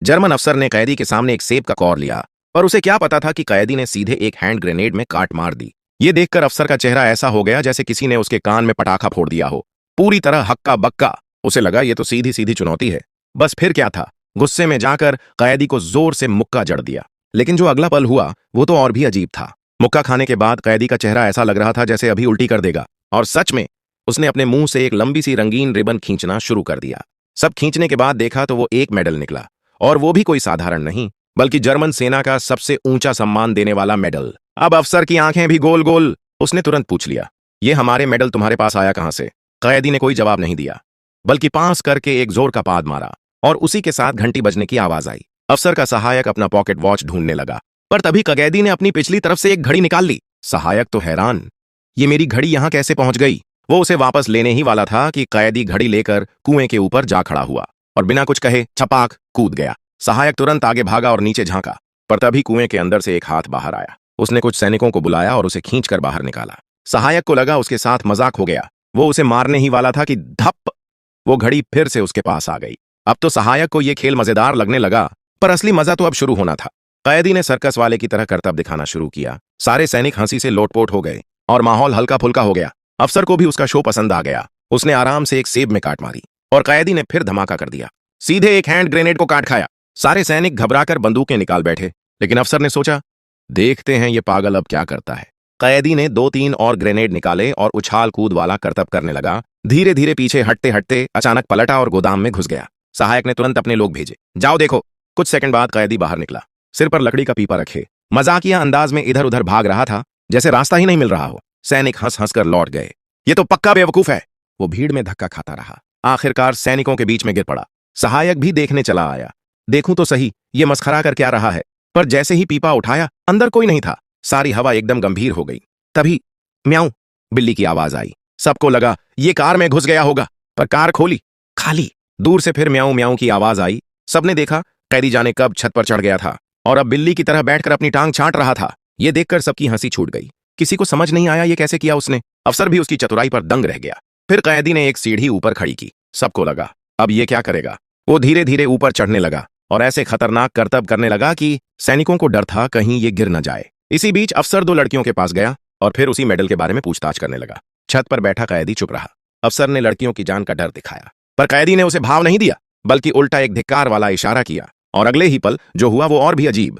German अफसर ने कैदी के सामने एक सेब का कौर लिया, पर उसे क्या पता था कि कैदी ने सीधे एक हैंड ग्रेनेड में काट मार दी। ये देखकर अफसर का चेहरा ऐसा हो गया जैसे किसी ने उसके कान में पटाखा फोड़ दिया हो। पूरी तरह हक्का बक्का। उसे लगा ये तो सीधी सीधी चुनौती है। बस फिर क्या था, गुस्से में जाकर कैदी को जोर से मुक्का जड़ दिया। लेकिन जो अगला पल हुआ वो तो और भी अजीब था। मुक्का खाने के बाद कैदी का चेहरा ऐसा लग रहा था जैसे अभी उल्टी कर देगा। और सच में उसने अपने मुंह से एक लंबी सी रंगीन रिबन खींचना शुरू कर दिया। सब खींचने के बाद देखा तो वो एक मेडल निकला, और वो भी कोई साधारण नहीं, बल्कि जर्मन सेना का सबसे ऊंचा सम्मान देने वाला मेडल। अब अफसर की आंखें भी गोल गोल। उसने तुरंत पूछ लिया, ये हमारे मेडल तुम्हारे पास आया कहां से? कैदी ने कोई जवाब नहीं दिया, बल्कि पांस करके एक जोर का पाद मारा, और उसी के साथ घंटी बजने की आवाज आई। अफसर का सहायक अपना पॉकेट वॉच ढूंढने लगा, पर तभी कैदी ने अपनी पिछली तरफ से एक घड़ी निकाल ली। सहायक तो हैरान, ये मेरी घड़ी यहां कैसे पहुंच गई? वो उसे वापस लेने ही वाला था कि कैदी घड़ी लेकर कुएं के ऊपर जा खड़ा हुआ और बिना कुछ कहे छपाक कूद गया। सहायक तुरंत आगे भागा और नीचे झांका, पर तभी कुएं के अंदर से एक हाथ बाहर आया। उसने कुछ सैनिकों को बुलाया और उसे खींचकर बाहर निकाला। सहायक को लगा उसके साथ मजाक हो गया। वो उसे मारने ही वाला था कि धप, वो घड़ी फिर से उसके पास आ गई। अब तो सहायक को यह खेल मजेदार लगने लगा, पर असली मजा तो अब शुरू होना था। कैदी ने सर्कस वाले की तरह करतब दिखाना शुरू किया। सारे सैनिक हंसी से लोटपोट हो गए और माहौल हल्का फुल्का हो गया। अफसर को भी उसका शो पसंद आ गया। उसने आराम से एक सेब में काट मारी और कैदी ने फिर धमाका कर दिया, सीधे एक हैंड ग्रेनेड को काट खाया। सारे सैनिक घबराकर बंदूकें निकाल बैठे, लेकिन अफसर ने सोचा, देखते हैं ये पागल अब क्या करता है। कैदी ने 2-3 और ग्रेनेड निकाले और उछाल कूद वाला करतब करने लगा। धीरे धीरे पीछे हटते हटते अचानक पलटा और गोदाम में घुस गया। सहायक ने तुरंत अपने लोग भेजे, जाओ देखो। कुछ सेकंड बाद कैदी बाहर निकला, सिर पर लकड़ी का पीपा रखे, मजाकिया अंदाज में इधर उधर भाग रहा था जैसे रास्ता ही नहीं मिल रहा हो। सैनिक हंस हंस कर लौट गए। ये तो पक्का बेवकूफ है। वो भीड़ में धक्का खाता रहा, आखिरकार सैनिकों के बीच में गिर पड़ा। सहायक भी देखने चला आया, देखूं तो सही ये मस्खरा कर क्या रहा है। पर जैसे ही पीपा उठाया, अंदर कोई नहीं था। सारी हवा एकदम गंभीर हो गई। तभी म्याऊं, बिल्ली की आवाज आई। सबको लगा ये कार में घुस गया होगा, पर कार खोली, खाली। दूर से फिर म्याऊं म्याऊं की आवाज आई। सबने देखा कैदी जाने कब छत पर चढ़ गया था और अब बिल्ली की तरह बैठकर अपनी टांग छांट रहा था। ये देखकर सबकी हंसी छूट गई। किसी को समझ नहीं आया ये कैसे किया उसने। अफसर भी उसकी चतुराई पर दंग रह गया। फिर कैदी ने एक सीढ़ी ऊपर खड़ी की। सबको लगा अब ये क्या करेगा। वो धीरे धीरे ऊपर चढ़ने लगा और ऐसे खतरनाक करतब करने लगा कि सैनिकों को डर था कहीं ये गिर न जाए। इसी बीच अफसर 2 लड़कियों के पास गया और फिर उसी मेडल के बारे में पूछताछ करने लगा। छत पर बैठा कैदी चुप रहा। अफसर ने लड़कियों की जान का डर दिखाया, पर कैदी ने उसे भाव नहीं दिया, बल्कि उल्टा एक धिक्कार वाला इशारा किया। और अगले ही पल जो हुआ वो और भी अजीब।